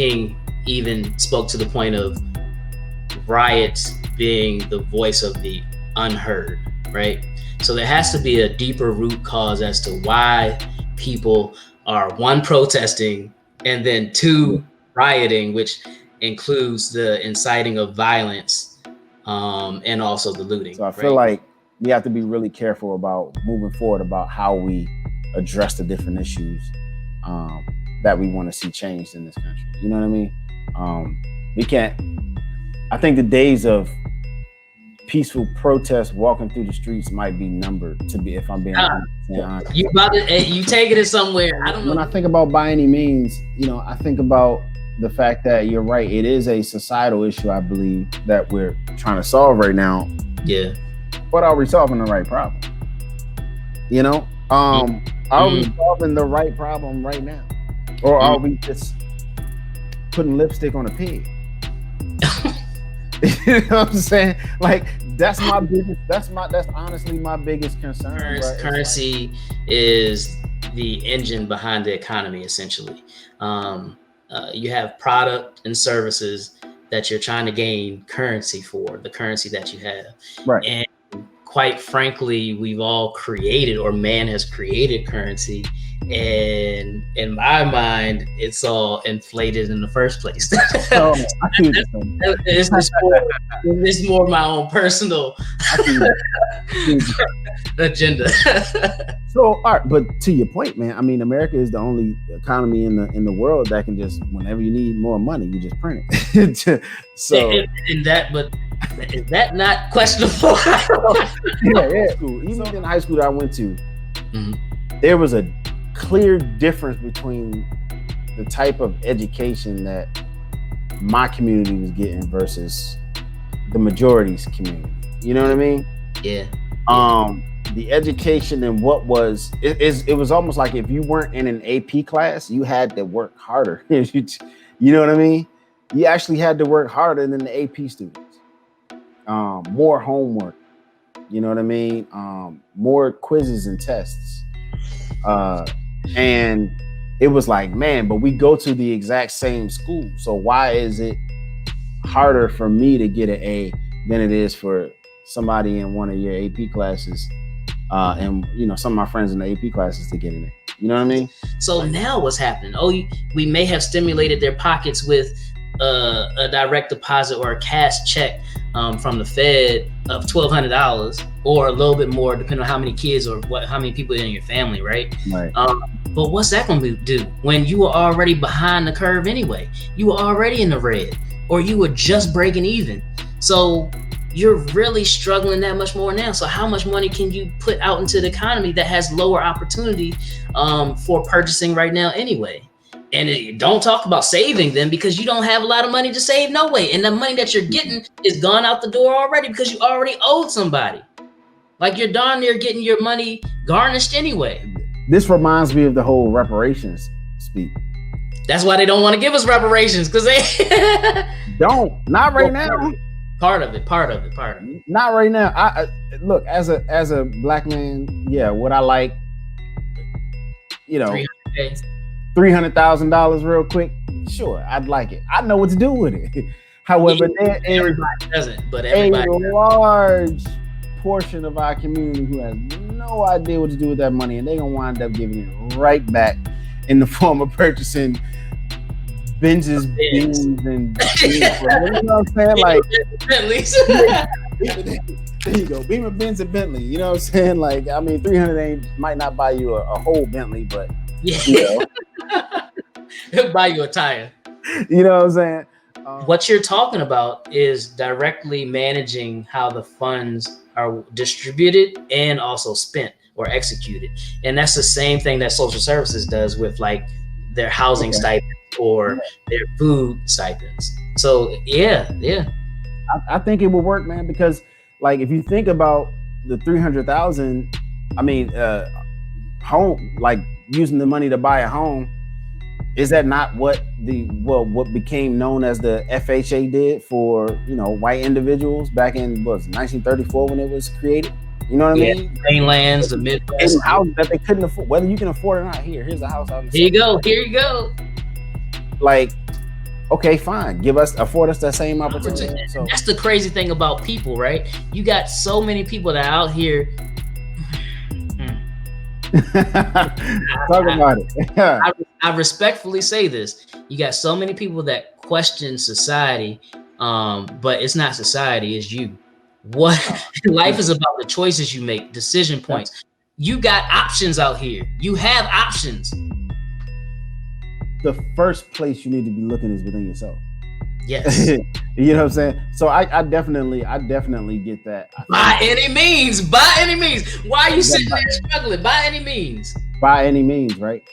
King even spoke to the point of riots being the voice of the unheard, right? So there has to be a deeper root cause as to why people are, one, protesting, and then two, rioting, which includes the inciting of violence, and also the looting. So I feel like we have to be really careful about moving forward about how we address the different issues that we want to see changed in this country. You know what I mean? We can't. I think the days of peaceful protest walking through the streets might be numbered, to be, if I'm being honest. You taking it somewhere. I don't know. When I think about by any means, I think about the fact that you're right. It is a societal issue, I believe, that we're trying to solve right now. Yeah. But are we solving the right problem? Are we solving the right problem right now? Or are we just putting lipstick on a pig? You know what I'm saying? Like, that's honestly my biggest concern. Currency is the engine behind the economy, essentially. You have product and services that you're trying to gain currency for, the currency that you have. Right. And quite frankly, we've all created, or man has created, currency. And in my mind, it's all inflated in the first place. It's more my own personal agenda. So, all right, but to your point, man, I mean, America is the only economy in the world that can just, whenever you need more money, you just print it. So, but is that not questionable? yeah. Even in high school that I went to, there was a clear difference between the type of education that my community was getting versus the majority's community. You know what I mean? Yeah. The education and what was it was almost like if you weren't in an AP class, you had to work harder. You know what I mean? You actually had to work harder than the AP students. More homework. You know what I mean? More quizzes and tests. And it was like, man, but we go to the exact same school. So why is it harder for me to get an A than it is for somebody in one of your AP classes? And some of my friends in the AP classes to get an A. You know what I mean? So now what's happening? We may have stimulated their pockets with a direct deposit or a cash check from the Fed of $1,200 or a little bit more, depending on how many kids or how many people in your family, right? Right. But what's that going to do when you were already behind the curve anyway? You were already in the red, or you were just breaking even. So you're really struggling that much more now. So how much money can you put out into the economy that has lower opportunity for purchasing right now anyway? And don't talk about saving them, because you don't have a lot of money to save no way. And the money that you're getting is gone out the door already because you already owed somebody. Like, you're darn near getting your money garnished anyway. This reminds me of the whole reparations speak. That's why they don't want to give us reparations, because they not right now. Part of it. Not right now. I look, as a black man, yeah, would I like, $300,000 real quick? Sure, I'd like it. I know what to do with it. However, everybody doesn't, but everybody a large portion of our community who has no idea what to do with that money, and they're gonna wind up giving it right back in the form of purchasing Benz's beans and you know what I'm saying? Like Bentleys. There you go. Beamer, Benz, and Bentley. You know what I'm saying? Like, I mean, 300 might not buy you a whole Bentley, but it'll buy you a tire. You know what I'm saying? What you're talking about is directly managing how the funds are distributed and also spent or executed. And that's the same thing that social services does with like their housing stipends or their food stipends. So yeah. I think it will work, man, because like if you think about the 300,000, I mean, home, like using the money to buy a home, is that not what became known as the FHA did for, white individuals back in 1934 when it was created? You know what I mean? Mainlands, the Midwest. And houses that they couldn't afford, whether you can afford it or not. Here's a house. Here you go. Like, Okay, fine. Afford us that same opportunity. So That's the crazy thing about people, right? You got so many people that are out here. talk I, about it. I respectfully say this. You got so many people that question society, but it's not society, it's you. What life is about the choices you make, decision points. You got options out here. You have options. The first place you need to be looking is within yourself. Yes. You know what I'm saying? So I definitely get that. By any means. Why are you sitting there struggling? By any means. By any means, right?